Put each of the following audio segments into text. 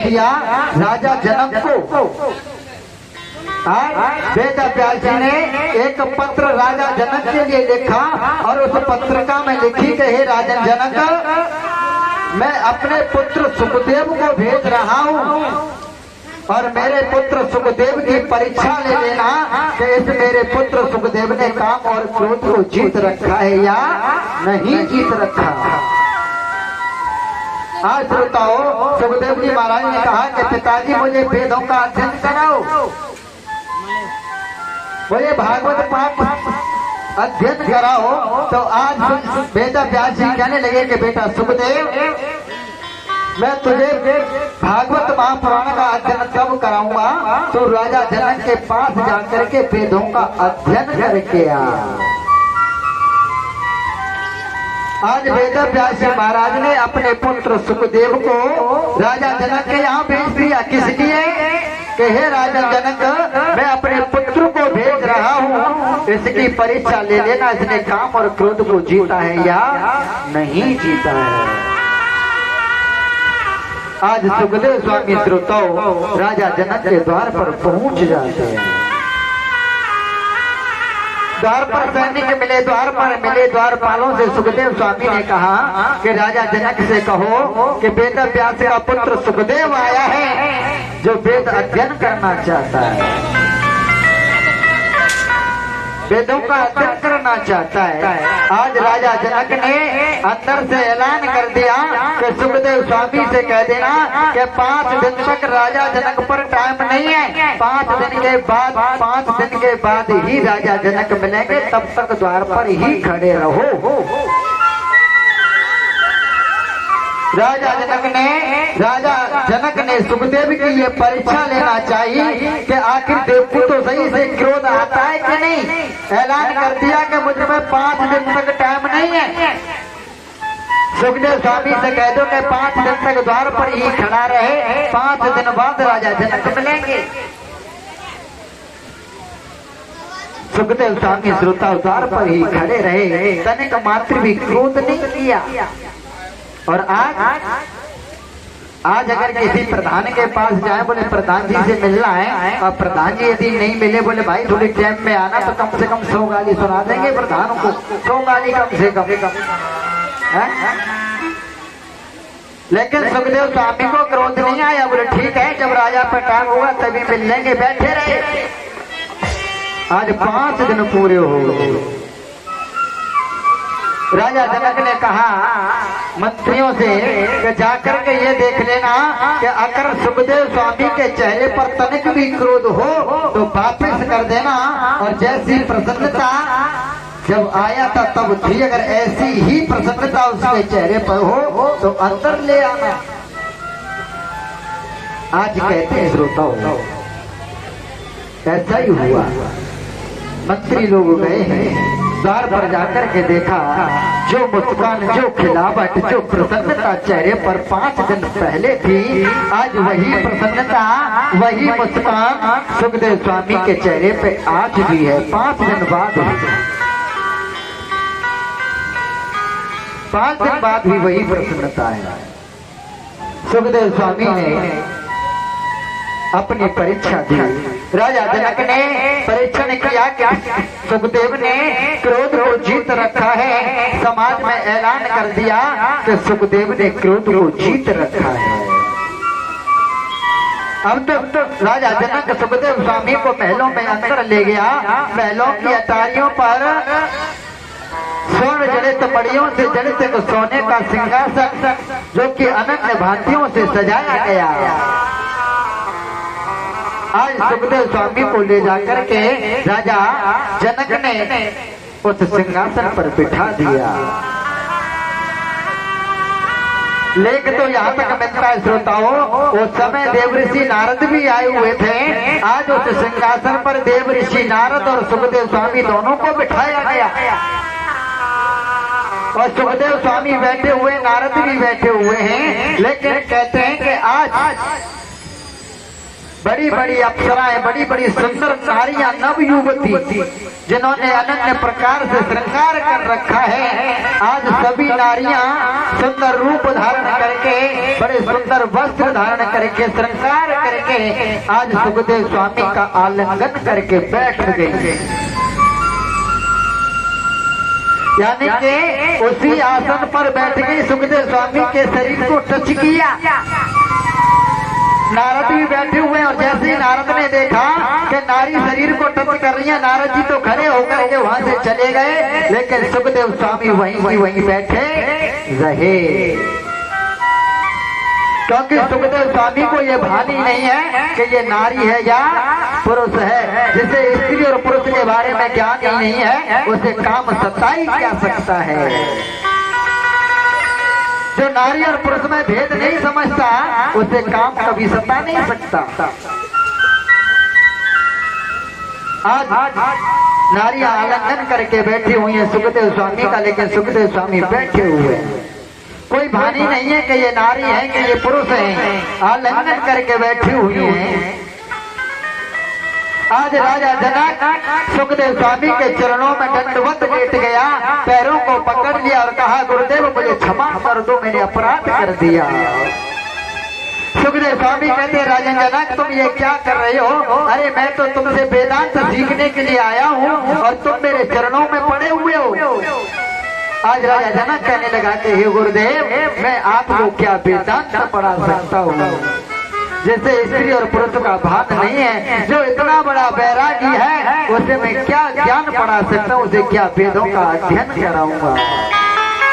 दिया राजा जनक को। वेद व्यास जी ने एक पत्र राजा जनक के लिए लिखा और उस पत्रिका में लिखी कि हे राजन जनक, मैं अपने पुत्र सुखदेव को भेज रहा हूँ और मेरे पुत्र सुखदेव की परीक्षा ले लेना कि इस मेरे पुत्र सुखदेव ने काम और क्रोध को जीत रखा है या नहीं जीत रखा। आज श्रोताओ, सुखदेव जी महाराज ने कहा कि पिताजी मुझे वेदों का अध्ययन कराओ, मुझे भागवत पाठ अध्ययन कराओ। तो आज वेद व्यास जी कहने लगे कि बेटा सुखदेव, मैं तुझे भागवत महापुराण का अध्ययन कब कराऊंगा? तो राजा जनक के पास जाकर के वेदों का अध्ययन करके आ। आज वेद व्यास जी महाराज ने अपने पुत्र सुखदेव को राजा जनक के यहाँ भेज दिया। किस लिए? कि हे राजा जनक, मैं अपने पुत्र को भेज रहा हूँ, इसकी परीक्षा ले लेना, इसने काम और क्रोध को जीता है या नहीं जीता है। आज सुखदेव स्वामी श्रोताओ राजा जनक के द्वार पर पहुंच जाते हैं। द्वार पर सैनिक मिले, द्वार पर मिले, द्वारपालों से सुखदेव स्वामी ने कहा कि राजा जनक से कहो कि वेद व्यास का पुत्र सुखदेव आया है जो वेद अध्ययन करना चाहता है, वेदों का अध्ययन करना चाहता है। आज राजा जनक ने अंदर से ऐलान कर दिया कि सुखदेव स्वामी से कह देना कि 5 दिन तक राजा जनक पर टाइम नहीं है, 5 दिन के बाद ही राजा जनक मिलेंगे, तब तक द्वार पर ही खड़े रहो। राजा जनक ने सुखदेव की ये परीक्षा लेना चाहिए कि आखिर देव को तो सही से क्रोध आता है कि नहीं। ऐलान कर दिया कि मुझ में 5 दिन तक टाइम नहीं है। सुखदेव स्वामी से कह दो कि 5 दिन तक द्वार पर ही खड़ा रहे, 5 दिन बाद राजा जनक मिलेंगे। सुखदेव स्वामी श्रोता द्वार पर ही खड़े रहे, तनिक मात्र भी क्रोध नहीं किया। और आज अगर किसी प्रधान के पास जाए, बोले प्रधान जी से मिलना है, और प्रधान जी यदि नहीं मिले, बोले भाई थोड़ी टाइम में आना, तो कम से कम 100 गाली सुना देंगे प्रधान को, 100 गाली कम से कम। लेकिन सुखदेव स्वामी को क्रोध नहीं आया, बोले ठीक है, जब राजा पर टाइम हुआ तभी मिल लेंगे, बैठे रहे। आज 5 दिन पूरे हो गए। राजा जनक ने कहा मंत्रियों से कि जाकर के ये देख लेना कि अगर सुखदेव स्वामी के चेहरे पर तनिक भी क्रोध हो तो वापस कर देना, और जैसी प्रसन्नता जब आया था तब थी, अगर ऐसी ही प्रसन्नता उसके चेहरे पर हो तो अंदर ले आना। आज कहते हैं श्रोताओं, ऐसा ही हुआ। मंत्री लोग गए हैं, द्वार पर जाकर के देखा, जो मुस्कान, जो खिलावट, जो प्रसन्नता चेहरे पर 5 दिन पहले थी, आज वही प्रसन्नता, वही मुस्कान सुखदेव स्वामी के चेहरे पे आज भी है। 5 दिन बाद, 5 दिन बाद भी वही प्रसन्नता है। सुखदेव स्वामी ने अपनी परीक्षा दी। राजा जनक ने परीक्षण किया कि सुखदेव ने क्रोध को जीत रखा है। समाज में ऐलान कर दिया कि सुखदेव ने क्रोध को जीत रखा है। अब तो राजा जनक सुखदेव स्वामी को महलों में अंदर ले गया। महलों की अटारियों पर स्वर्ण जड़ित मड़ियों से जड़ित एक सोने का सिंहासन जो कि अनन्य भांतियों से सजाया गया। आज सुखदेव स्वामी को ले जाकर के राजा जनक ने उस सिंहासन पर बिठा दिया। लेख तो यहाँ तक मिलता है श्रोताओं, उस समय देवऋषि नारद भी आए हुए थे। आज उस सिंहासन पर देवऋषि नारद और सुखदेव स्वामी दोनों को बिठाया गया, और सुखदेव स्वामी बैठे हुए, नारद भी बैठे हुए हैं। लेकिन कहते हैं कि आज बड़ी बड़ी अप्सराएं, बड़ी बड़ी सुंदर नारियां, नव युवती जिन्होंने अनन्य प्रकार से श्रृंगार कर रखा है, आज सभी नारियां सुंदर रूप धारण करके, बड़े सुंदर वस्त्र धारण करके, श्रृंगार करके आज सुखदेव स्वामी का आलिंगन करके बैठ गई। यानी कि उसी आसन पर बैठ गई, सुखदेव स्वामी के शरीर को टच किया। नारद भी बैठे हुए और जैसे ही नारद ने देखा कि नारी शरीर को टच कर रही है, नारद जी तो खड़े होकर के वहां से चले गए, लेकिन सुखदेव स्वामी वहीं बैठे रहे, क्योंकि सुखदेव स्वामी को ये भानी नहीं है कि ये नारी है या पुरुष है। जिसे स्त्री और पुरुष के बारे में ज्ञान ही नहीं है, उसे काम सताई क्या सकता है। जो नारी और पुरुष में भेद नहीं समझता, उसे काम कभी सता नहीं सकता। आज नारियां आलिंगन करके बैठी हुई है सुखदेव स्वामी का, लेकिन सुखदेव स्वामी बैठे हुए हैं। कोई भानी नहीं है कि ये नारी है कि ये पुरुष है, आलिंगन करके बैठी हुई है। आज राजा जनक सुखदेव स्वामी के चरणों में दंडवत लेट गया, पैरों को पकड़ लिया और कहा, गुरुदेव मुझे क्षमा कर दो, मैंने अपराध कर दिया। सुखदेव स्वामी कहते, राजन जनक तुम ये क्या कर रहे हो? अरे मैं तो तुमसे वेदांत सीखने के लिए आया हूँ और तुम मेरे चरणों में पड़े हुए हो। आज राजा जनक कहने लगा कि हे गुरुदेव, मैं आपको क्या वेदांत पढ़ा सकता हूँ, जैसे स्त्री और पुरुष का भान नहीं है। जो इतना बड़ा बैरागी है, उसे मैं क्या ज्ञान पढ़ा सकता हूँ, उसे क्या वेदों का अध्ययन कराऊंगा,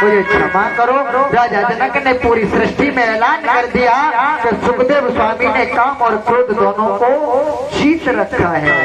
मुझे क्षमा करो। राजा जनक ने पूरी सृष्टि में ऐलान कर दिया कि सुखदेव स्वामी ने काम और क्रोध दोनों को जीत रखा है।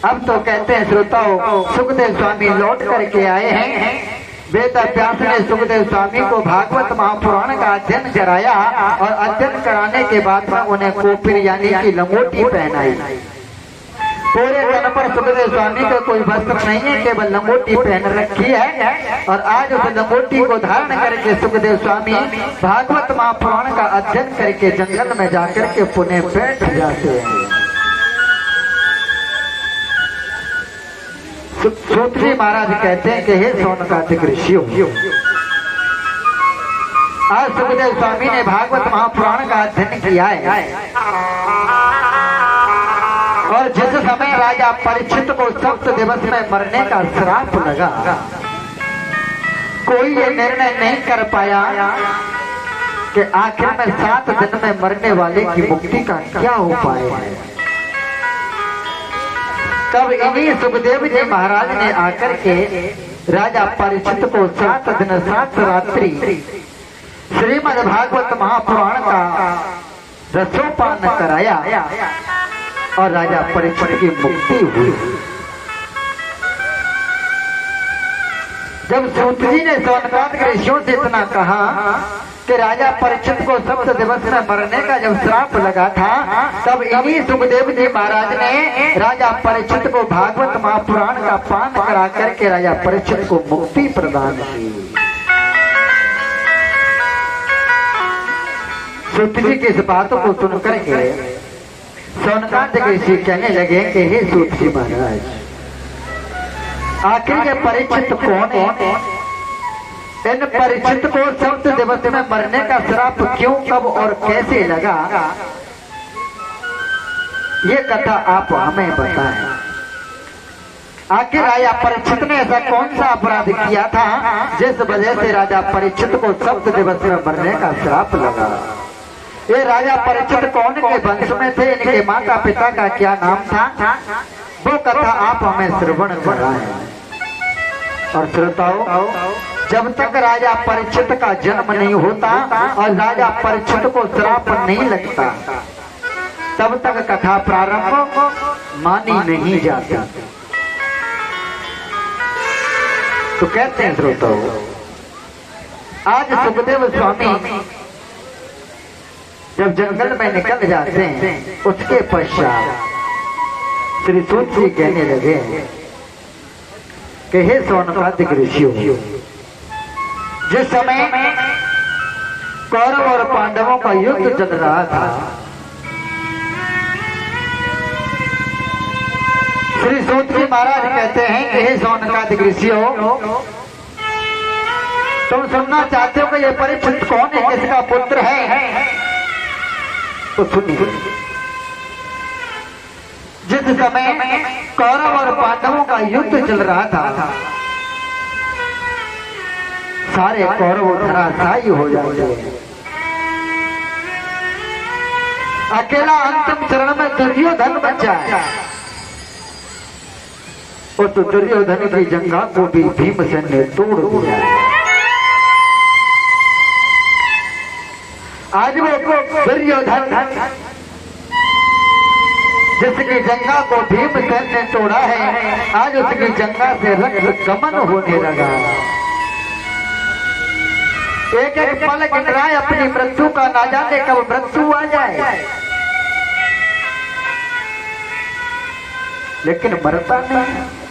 अब तो कहते हैं श्रोताओं, सुखदेव स्वामी लौट करके आए हैं। वेद व्यास ने सुखदेव स्वामी को भागवत महापुराण का अध्ययन कराया और अध्ययन कराने के बाद में उन्हें कोपिर यानी कि लंगोटी पहनाई। पूरे तन पर सुखदेव स्वामी का कोई वस्त्र नहीं है, केवल लंगोटी पहन रखी है। और आज उस लंगोटी को धारण करके सुखदेव स्वामी भागवत महापुराण का अध्ययन करके जंगल में जाकर के पुनः बैठ जाते हैं। सूत्री महाराज कहते हैं कि हे सोनकादिक ऋषियों, आज सुखदेव स्वामी ने भागवत महापुराण का अध्ययन किया है और जिस समय राजा परीक्षित को 7 दिवस में मरने का श्राप लगा, कोई ये निर्णय नहीं कर पाया कि आखिर में 7 दिन में मरने वाले की मुक्ति का क्या उपाय है। तब इन्हीं सुखदेव जी महाराज ने आकर के राजा परीक्षित को 7 दिन 7 रात्रि श्रीमद् भागवत महापुराण का रसोपान कराया और राजा परीक्षित की मुक्ति हुई। जब सूत जी ने सोनकादिक ऋषियों से इतना कहा कि राजा परीक्षित को 7 दिवस में मरने का जब श्राप लगा था, तब इन्हीं सुखदेव जी महाराज ने राजा परीक्षित को भागवत महापुराण का पान करा करके राजा परीक्षित को मुक्ति प्रदान की। सूत जी की इस बातों को सुनकर के सोनकादिक ऋषि कहने लगे कि हे सूत जी महाराज, आखिर ये परीक्षित कौन है? इन परीक्षित को 7 दिवस में मरने का श्राप क्यों, कब और कैसे लगा, ये कथा आप हमें बताएं। आखिर राजा परीक्षित ने ऐसा कौन सा अपराध किया था जिस वजह से राजा परीक्षित को 7 दिवस में मरने का श्राप लगा। ये राजा परीक्षित कौन के वंश में थे, इनके माता पिता का क्या नाम था, वो कथा आप हमें श्रवण कराएं। और श्रोताओ, जब तक राजा परीक्षित का जन्म नहीं होता और राजा परीक्षित को श्राप नहीं लगता, तब तक कथा प्रारंभ मानी नहीं जाती। तो कहते हैं श्रोताओ, आज सुखदेव स्वामी जब जंगल में निकल जाते हैं, उसके पश्चात श्री सूत जी कहने लगे कि हे सोनकादिक ऋषियों, जिस समय कौरव और पांडवों का युद्ध चल रहा था, श्री सूत जी महाराज कहते हैं कि हे शौनकादिक ऋषियों, तुम सुनना चाहते हो कि ये परीक्षित कौन है, किसका पुत्र है? तो सुनिए। जिस समय कौरव और पांडवों का युद्ध चल रहा था, सारे कौरव धराशायी हो जाते, अकेला अंतिम चरण में दुर्योधन बचा है। और तो दुर्योधन की जंगा को भी भीमसेन ने तोड़ दिया। आज वो दुर्योधन जिसकी जंगा को भीमसेन ने तोड़ा है, आज उसकी जंगा से रक्त गमन होने लगा। एक एक पल गिन रहा है अपनी मृत्यु का, ना जाने कब मृत्यु आ जाए, लेकिन मरता नहीं।